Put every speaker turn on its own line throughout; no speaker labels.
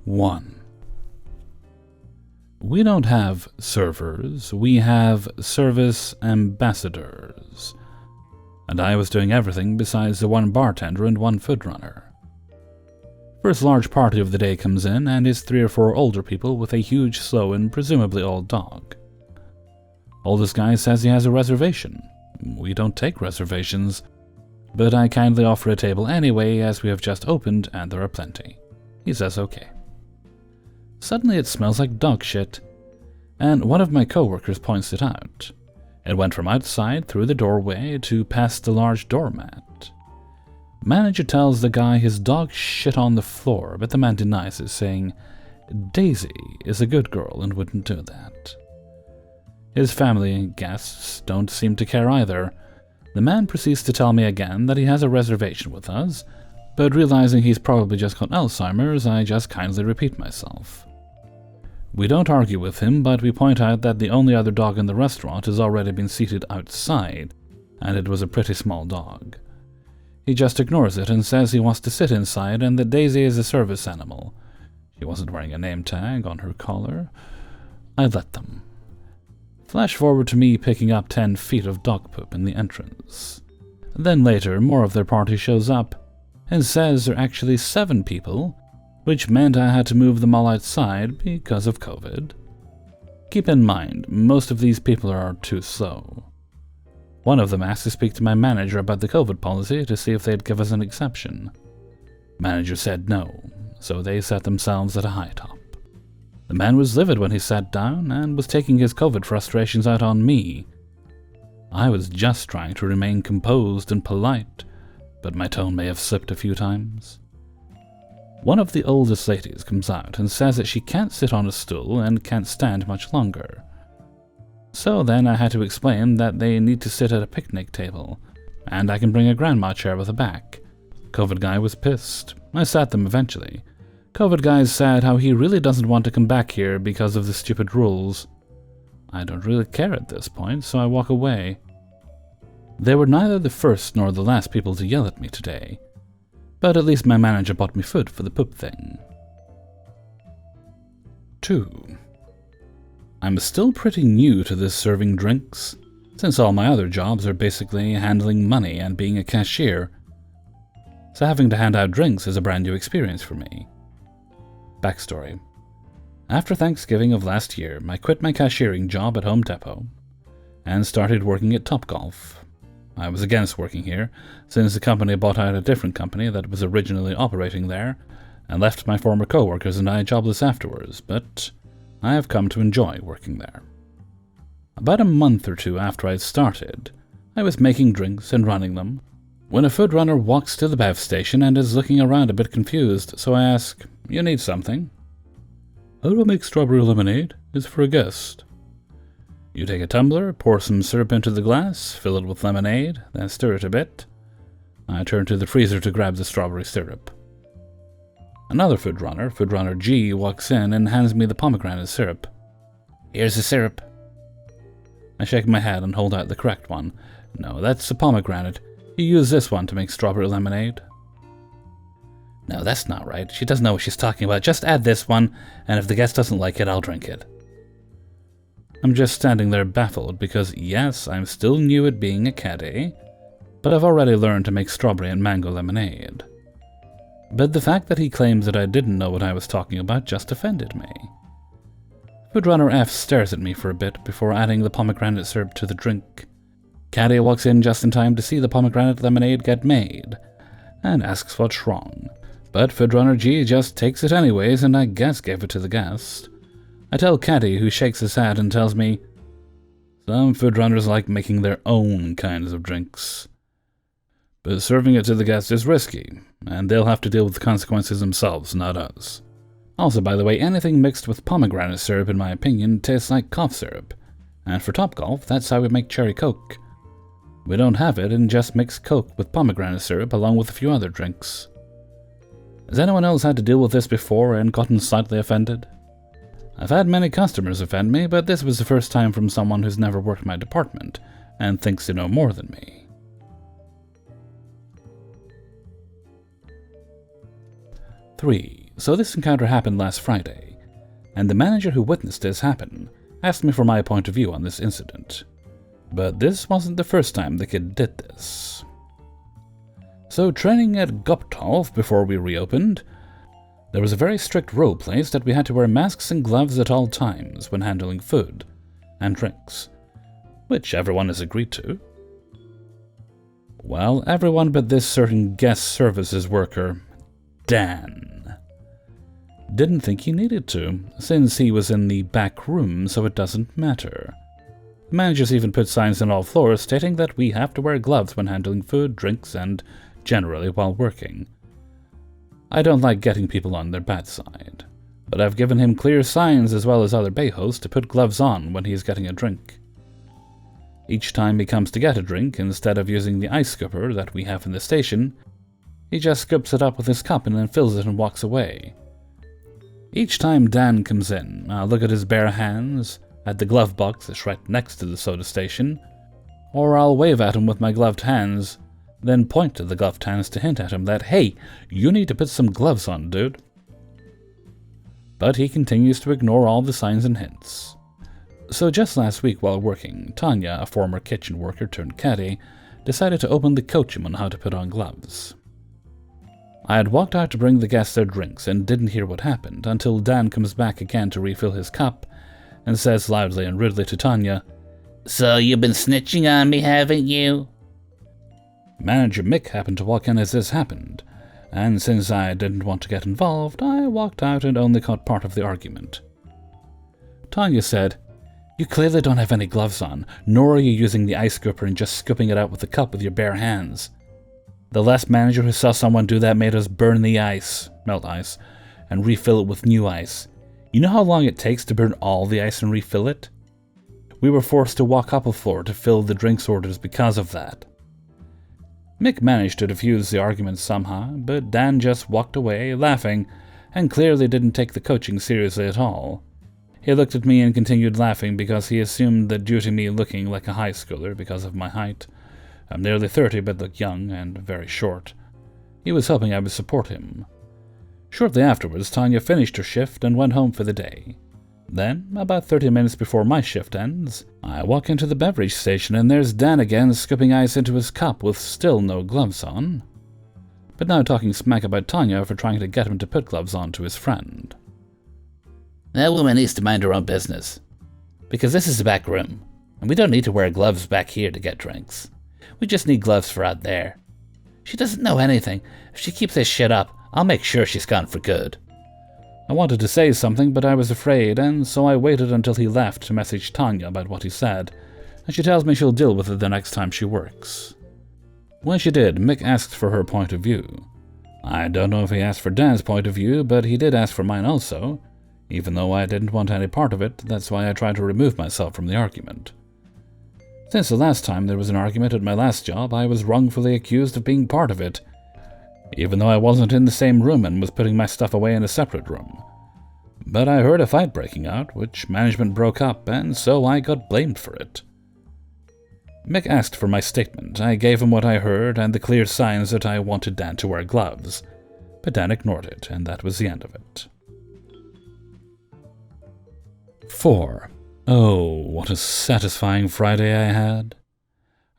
1. We don't have servers, we have service ambassadors. And I was doing everything besides the one bartender and one food runner. First large party of the day comes in, and it's 3 or 4 older people with a huge, slow, and presumably old dog. Oldest guy says he has a reservation. We don't take reservations, but I kindly offer a table anyway as we have just opened and there are plenty. He says okay. Suddenly it smells like dog shit, and one of my coworkers points it out. It went from outside through the doorway to past the large doormat. Manager tells the guy his dog shit on the floor, but the man denies it, saying Daisy is a good girl and wouldn't do that. His family and guests don't seem to care either. The man proceeds to tell me again that he has a reservation with us, but realizing he's probably just got Alzheimer's, I just kindly repeat myself. We don't argue with him, but we point out that the only other dog in the restaurant has already been seated outside, and it was a pretty small dog. He just ignores it and says he wants to sit inside and that Daisy is a service animal. She wasn't wearing a name tag on her collar. I let them. Flash forward to me picking up 10 feet of dog poop in the entrance. Then later, more of their party shows up and says there are actually 7 people, which meant I had to move them all outside because of COVID. Keep in mind, most of these people are too slow. One of them asked to speak to my manager about the COVID policy to see if they'd give us an exception. Manager said no, so they set themselves at a high top. The man was livid when he sat down and was taking his COVID frustrations out on me. I was just trying to remain composed and polite, but my tone may have slipped a few times. One of the oldest ladies comes out and says that she can't sit on a stool and can't stand much longer. So then I had to explain that they need to sit at a picnic table, and I can bring a grandma chair with a back. COVID guy was pissed. I sat them eventually. COVID guy said how he really doesn't want to come back here because of the stupid rules. I don't really care at this point, so I walk away. They were neither the first nor the last people to yell at me today, but at least my manager bought me food for the poop thing. 2. I'm still pretty new to this serving drinks, since all my other jobs are basically handling money and being a cashier, so having to hand out drinks is a brand new experience for me. Backstory. After Thanksgiving of last year, I quit my cashiering job at Home Depot and started working at Topgolf. I was against working here, since the company bought out a different company that was originally operating there, and left my former co-workers and I jobless afterwards, but I have come to enjoy working there. About a month or 2 after I'd started, I was making drinks and running them, when a food runner walks to the bev station and is looking around a bit confused, so I ask, "You need something?" "How do I make strawberry lemonade? It's for a guest." You take a tumbler, pour some syrup into the glass, fill it with lemonade, then stir it a bit. I turn to the freezer to grab the strawberry syrup. Another food runner G, walks in and hands me the pomegranate syrup. "Here's the syrup." I shake my head and hold out the correct one. "No, that's a pomegranate. You use this one to make strawberry lemonade." "No, that's not right. She doesn't know what she's talking about. Just add this one, and if the guest doesn't like it, I'll drink it." I'm just standing there baffled because, yes, I'm still new at being a caddy, but I've already learned to make strawberry and mango lemonade. But the fact that he claims that I didn't know what I was talking about just offended me. Foodrunner F stares at me for a bit before adding the pomegranate syrup to the drink. Caddy walks in just in time to see the pomegranate lemonade get made, and asks what's wrong. But Foodrunner G just takes it anyways, and I guess gave it to the guest. I tell Caddy, who shakes his head and tells me, "Some foodrunners like making their own kinds of drinks. But serving it to the guest is risky, and they'll have to deal with the consequences themselves, not us. Also, by the way, anything mixed with pomegranate syrup, in my opinion, tastes like cough syrup. And for Topgolf, that's how we make cherry Coke. We don't have it and just mix Coke with pomegranate syrup along with a few other drinks. Has anyone else had to deal with this before and gotten slightly offended? I've had many customers offend me, but this was the first time from someone who's never worked my department and thinks they know more than me. 3. So this encounter happened last Friday, and the manager who witnessed this happen asked me for my point of view on this incident. But this wasn't the first time the kid did this. So training at Goptolf before we reopened, there was a very strict rule placed that we had to wear masks and gloves at all times when handling food and drinks, which everyone has agreed to. Well, everyone but this certain guest services worker, Dan, didn't think he needed to, since he was in the back room, so it doesn't matter. The managers even put signs on all floors stating that we have to wear gloves when handling food, drinks, and generally while working. I don't like getting people on their bad side, but I've given him clear signs as well as other bay hosts to put gloves on when he's getting a drink. Each time he comes to get a drink, instead of using the ice scooper that we have in the station, he just scoops it up with his cup and then fills it and walks away. Each time Dan comes in, I'll look at his bare hands, at the glove box that's right next to the soda station, or I'll wave at him with my gloved hands, then point to the gloved hands to hint at him that, hey, you need to put some gloves on, dude. But he continues to ignore all the signs and hints. So just last week while working, Tanya, a former kitchen worker turned caddy, decided to openly coach him on how to put on gloves. I had walked out to bring the guests their drinks and didn't hear what happened until Dan comes back again to refill his cup and says loudly and rudely to Tanya, "So you've been snitching on me, haven't you?" Manager Mick happened to walk in as this happened, and since I didn't want to get involved, I walked out and only caught part of the argument. Tanya said, "You clearly don't have any gloves on, nor are you using the ice scooper and just scooping it out with the cup with your bare hands. The last manager who saw someone do that made us burn the ice, melt ice, and refill it with new ice. You know how long it takes to burn all the ice and refill it? We were forced to walk up a floor to fill the drinks orders because of that." Mick managed to defuse the argument somehow, but Dan just walked away, laughing, and clearly didn't take the coaching seriously at all. He looked at me and continued laughing because he assumed that due to me looking like a high schooler because of my height, I'm nearly 30 but look young and very short, he was hoping I would support him. Shortly afterwards, Tanya finished her shift and went home for the day. Then, about 30 minutes before my shift ends, I walk into the beverage station and there's Dan again scooping ice into his cup with still no gloves on, but now talking smack about Tanya for trying to get him to put gloves on to his friend.
"That woman needs to mind her own business, because this is the back room, and we don't need to wear gloves back here to get drinks. We just need gloves for out there. She doesn't know anything. If she keeps this shit up, I'll make sure she's gone for good."
I wanted to say something, but I was afraid, and so I waited until he left to message Tanya about what he said, and she tells me she'll deal with it the next time she works. When she did, Mick asked for her point of view. I don't know if he asked for Dan's point of view, but he did ask for mine also. Even though I didn't want any part of it, that's why I tried to remove myself from the argument. Since the last time there was an argument at my last job, I was wrongfully accused of being part of it, even though I wasn't in the same room and was putting my stuff away in a separate room. But I heard a fight breaking out, which management broke up, and so I got blamed for it. Mick asked for my statement. I gave him what I heard and the clear signs that I wanted Dan to wear gloves, but Dan ignored it, and that was the end of it. 4. Oh, what a satisfying Friday I had.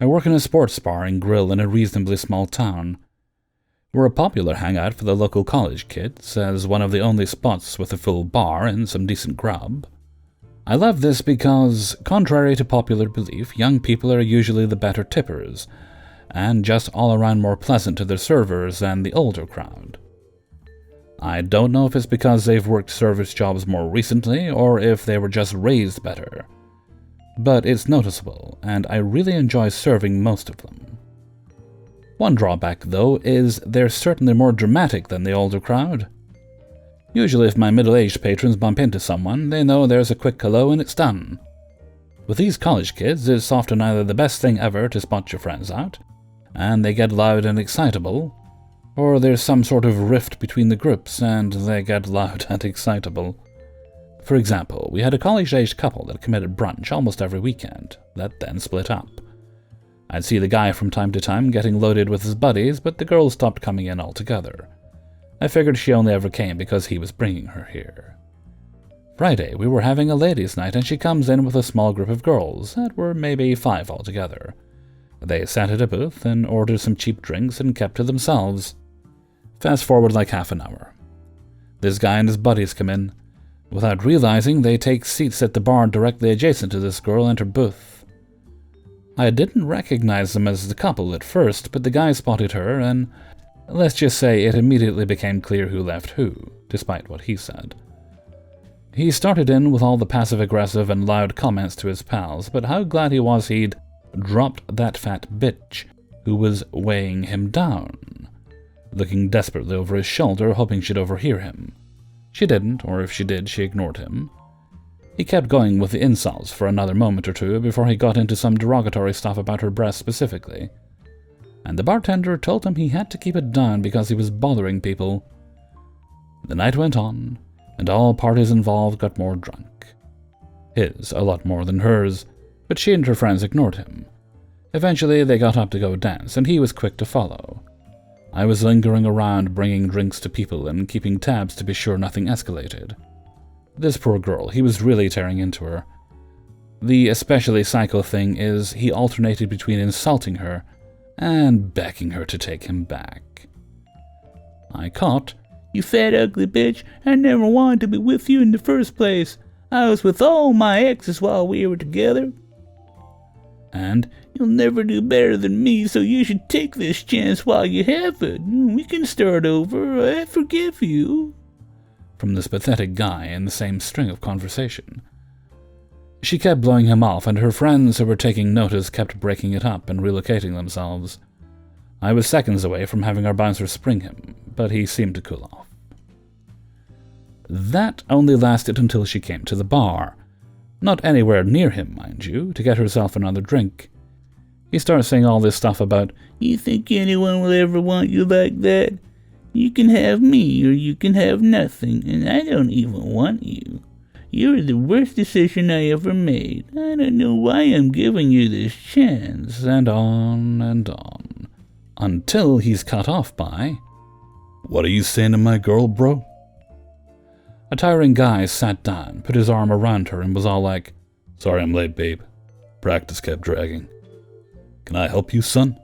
I work in a sports bar and grill in a reasonably small town. We're a popular hangout for the local college kids, as one of the only spots with a full bar and some decent grub. I love this because, contrary to popular belief, young people are usually the better tippers, and just all around more pleasant to their servers than the older crowd. I don't know if it's because they've worked service jobs more recently, or if they were just raised better. But it's noticeable, and I really enjoy serving most of them. One drawback, though, is they're certainly more dramatic than the older crowd. Usually if my middle-aged patrons bump into someone, they know there's a quick hello and it's done. With these college kids, it's often either the best thing ever to spot your friends out, and they get loud and excitable, or there's some sort of rift between the groups and they get loud and excitable. For example, we had a college-aged couple that committed brunch almost every weekend, that then split up. I'd see the guy from time to time getting loaded with his buddies, but the girls stopped coming in altogether. I figured she only ever came because he was bringing her here. Friday, we were having a ladies' night, and she comes in with a small group of girls, that were maybe 5 altogether. They sat at a booth and ordered some cheap drinks and kept to themselves. Fast forward like half an hour. This guy and his buddies come in. Without realizing, they take seats at the bar directly adjacent to this girl and her booth. I didn't recognize them as the couple at first, but the guy spotted her, and let's just say it immediately became clear who left who, despite what he said. He started in with all the passive-aggressive and loud comments to his pals, but how glad he was he'd dropped that fat bitch who was weighing him down, looking desperately over his shoulder, hoping she'd overhear him. She didn't, or if she did, she ignored him. He kept going with the insults for another moment or two before he got into some derogatory stuff about her breasts specifically, and the bartender told him he had to keep it down because he was bothering people. The night went on, and all parties involved got more drunk. His, a lot more than hers, but she and her friends ignored him. Eventually, they got up to go dance, and he was quick to follow. I was lingering around bringing drinks to people and keeping tabs to be sure nothing escalated. This poor girl, he was really tearing into her. The especially psycho thing is he alternated between insulting her and begging her to take him back. I caught, "You fat ugly bitch, I never wanted to be with you in the first place. I was with all my exes while we were together. And you'll never do better than me, so you should take this chance while you have it. We can start over. I forgive you." From this pathetic guy in the same string of conversation. She kept blowing him off, and her friends who were taking notice kept breaking it up and relocating themselves. I was seconds away from having our bouncer spring him, but he seemed to cool off. That only lasted until she came to the bar. Not anywhere near him, mind you, to get herself another drink. He starts saying all this stuff about, "You think anyone will ever want you like that? You can have me, or you can have nothing, and I don't even want you. You're the worst decision I ever made. I don't know why I'm giving you this chance," and on, until he's cut off by, "What are you saying to my girl, bro?" A tiring guy sat down, put his arm around her, and was all like, "Sorry I'm late, babe. Practice kept dragging. Can I help you, son?"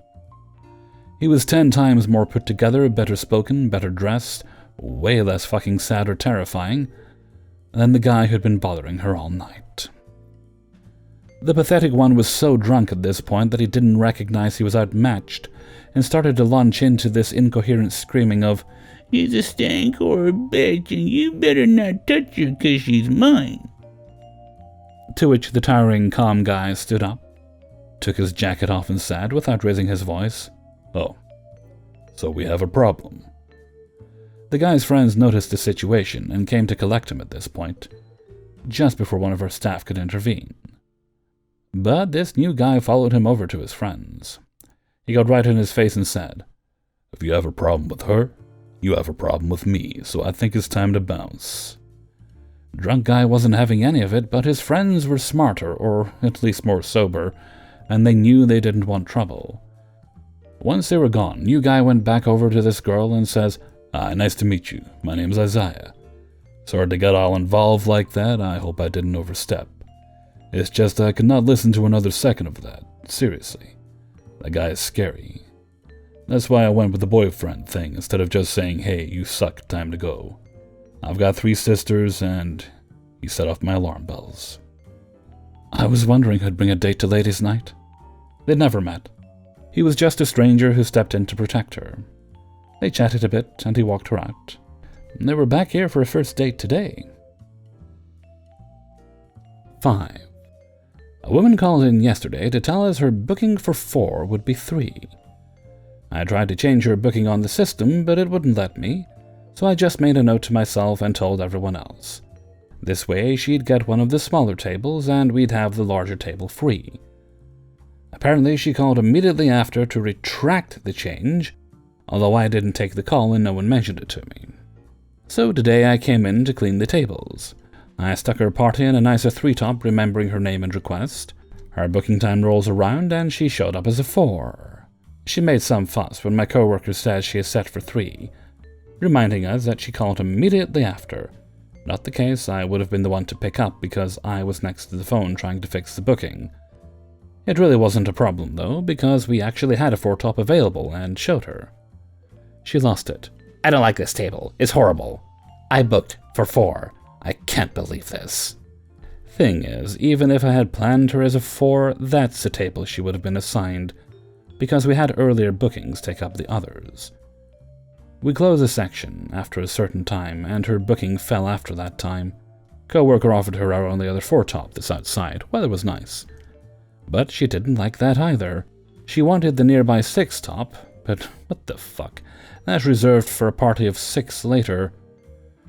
He was 10 times more put together, better spoken, better dressed, way less fucking sad or terrifying than the guy who'd been bothering her all night. The pathetic one was so drunk at this point that he didn't recognize he was outmatched, and started to launch into this incoherent screaming of, "She's a stank or a bitch, and you better not touch her 'cause she's mine." To which the towering, calm guy stood up, took his jacket off and said, without raising his voice, "Oh, so we have a problem." The guy's friends noticed the situation and came to collect him at this point, just before one of our staff could intervene. But this new guy followed him over to his friends. He got right in his face and said, "If you have a problem with her, you have a problem with me, so I think it's time to bounce." Drunk guy wasn't having any of it, but his friends were smarter, or at least more sober, and they knew they didn't want trouble. Once they were gone, new guy went back over to this girl and says, "Hi, nice to meet you. My name's Isaiah. Sorry to get all involved like that. I hope I didn't overstep. It's just I could not listen to another second of that. Seriously. That guy is scary. That's why I went with the boyfriend thing instead of just saying, 'Hey, you suck, time to go.' I've got 3 sisters," and he set off my alarm bells. I was wondering who'd bring a date to ladies' night. They'd never met. He was just a stranger who stepped in to protect her. They chatted a bit, and he walked her out. They were back here for a first date today. 5. A woman called in yesterday to tell us her booking for 4 would be 3. I tried to change her booking on the system, but it wouldn't let me, so I just made a note to myself and told everyone else. This way she'd get one of the smaller tables, and we'd have the larger table free. Apparently she called immediately after to retract the change, although I didn't take the call and no one mentioned it to me. So today I came in to clean the tables. I stuck her party in a nicer 3-top, remembering her name and request. Her booking time rolls around, and she showed up as a 4. She made some fuss when my coworker said she is set for 3. reminding us that she called immediately after. Not the case, I would have been the one to pick up because I was next to the phone trying to fix the booking. It really wasn't a problem though, because we actually had a 4-top available and showed her. She lost it.
I don't like this table. It's horrible. I booked for 4. I can't believe this.
Thing is, even if I had planned her as a 4, that's the table she would have been assigned, because we had earlier bookings take up the others. We closed the section after a certain time, and her booking fell after that time. Co-worker offered her our only other 4-top that's outside. Weather was nice. But she didn't like that either. She wanted the nearby 6-top, but what the fuck? That's reserved for a party of 6 later.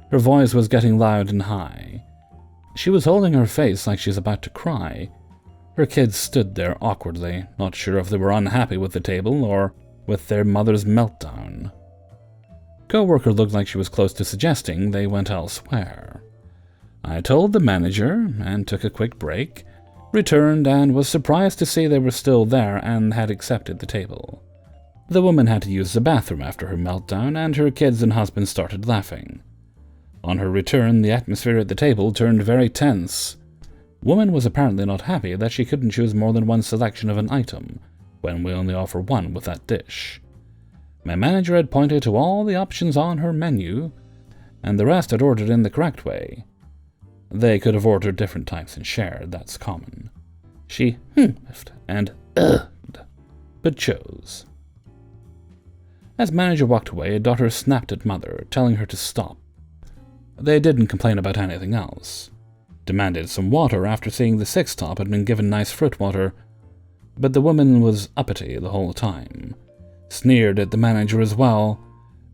Her voice was getting loud and high. She was holding her face like she's about to cry. Her kids stood there awkwardly, not sure if they were unhappy with the table or with their mother's meltdown. Co-worker looked like she was close to suggesting they went elsewhere. I told the manager and took a quick break, returned and was surprised to see they were still there and had accepted the table. The woman had to use the bathroom after her meltdown, and her kids and husband started laughing. On her return, the atmosphere at the table turned very tense. Woman was apparently not happy that she couldn't choose more than one selection of an item, when we only offer one with that dish. My manager had pointed to all the options on her menu, and the rest had ordered in the correct way. They could have ordered different types and shared, that's common. She humphed and ugged, but chose. As manager walked away, daughter snapped at mother, telling her to stop. They didn't complain about anything else. Demanded some water after seeing the 6-top had been given nice fruit water, but the woman was uppity the whole time. Sneered at the manager as well.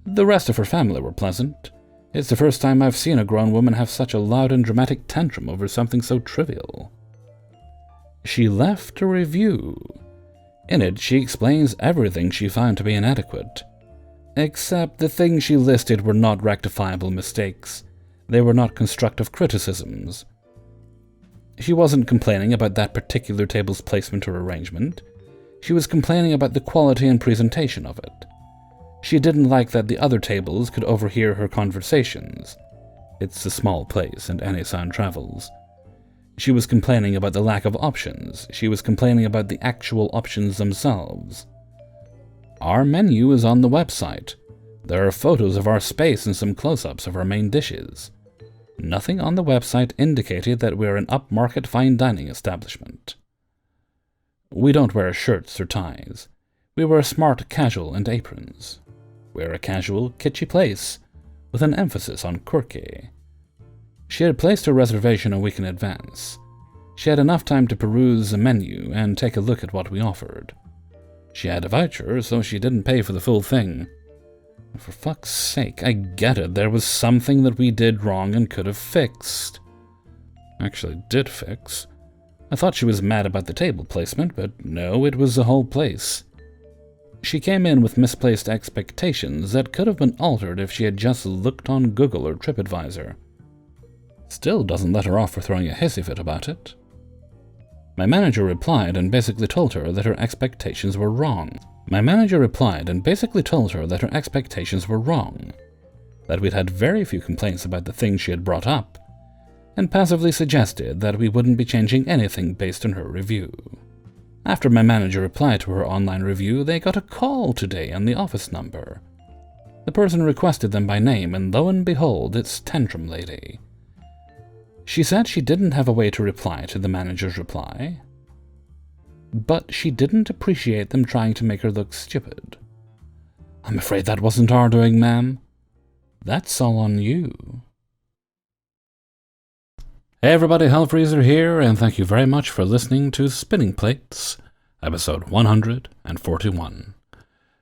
The rest of her family were pleasant. It's the first time I've seen a grown woman have such a loud and dramatic tantrum over something so trivial. She left a review. In it, she explains everything she found to be inadequate. Except the things she listed were not rectifiable mistakes. They were not constructive criticisms. She wasn't complaining about that particular table's placement or arrangement. She was complaining about the quality and presentation of it. She didn't like that the other tables could overhear her conversations. It's a small place, and any sound travels. She was complaining about the lack of options. She was complaining about the actual options themselves. Our menu is on the website. There are photos of our space and some close-ups of our main dishes. Nothing on the website indicated that we're an upmarket fine dining establishment. We don't wear shirts or ties. We wear smart casual and aprons. We're a casual, kitschy place, with an emphasis on quirky. She had placed her reservation a week in advance. She had enough time to peruse the menu and take a look at what we offered. She had a voucher, so she didn't pay for the full thing. For fuck's sake, I get it, there was something that we did wrong and could have fixed. Actually, did fix. I thought she was mad about the table placement, but no, it was the whole place. She came in with misplaced expectations that could have been altered if she had just looked on Google or TripAdvisor. Still doesn't let her off for throwing a hissy fit about it. My manager replied and basically told her that her expectations were wrong. That we'd had very few complaints about the things she had brought up, and passively suggested that we wouldn't be changing anything based on her review. After my manager replied to her online review, they got a call today on the office number. The person requested them by name, and lo and behold, it's Tantrum Lady. She said she didn't have a way to reply to the manager's reply, but she didn't appreciate them trying to make her look stupid. I'm afraid that wasn't our doing, ma'am. That's all on you. Hey everybody, Hellfreezer here, and thank you very much for listening to Spinning Plates, episode 141.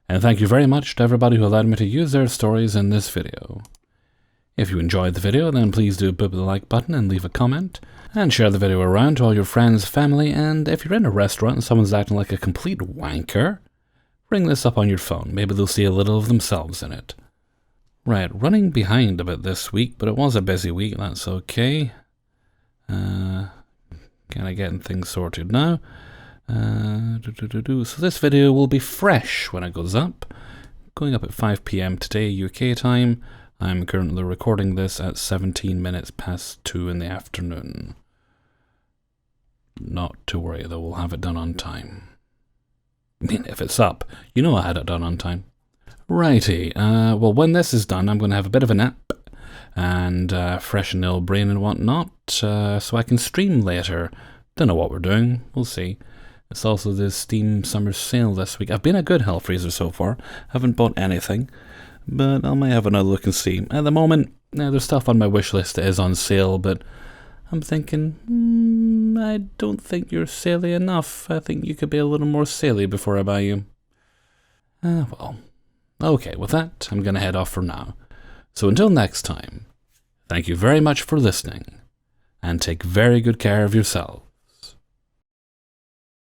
And thank you very much to everybody who allowed me to use their stories in this video. If you enjoyed the video, then please do boop the like button and leave a comment, and share the video around to all your friends, family, and if you're in a restaurant and someone's acting like a complete wanker, bring this up on your phone. Maybe they'll see a little of themselves in it. Right, running behind a bit this week, but it was a busy week, that's okay. Kind of getting things sorted now. So this video will be fresh when it goes up. going up at 5 p.m. today, UK time. I'm currently recording this at 17 minutes past 2 in the afternoon. Not to worry though, we'll have it done on time. I mean, if it's up, you know I had it done on time. Righty, well when this is done I'm going to have a bit of a nap and freshen the old brain and whatnot, so I can stream later. Don't know what we're doing, we'll see. It's also the Steam Summer Sale this week. I've been a good Hellfreezer so far, haven't bought anything, but I might have another look and see. At the moment, there's stuff on my wish list that is on sale, but I'm thinking, I don't think you're saley enough. I think you could be a little more saley before I buy you. Well, okay, with that, I'm going to head off for now. So until next time, thank you very much for listening, and take very good care of yourself.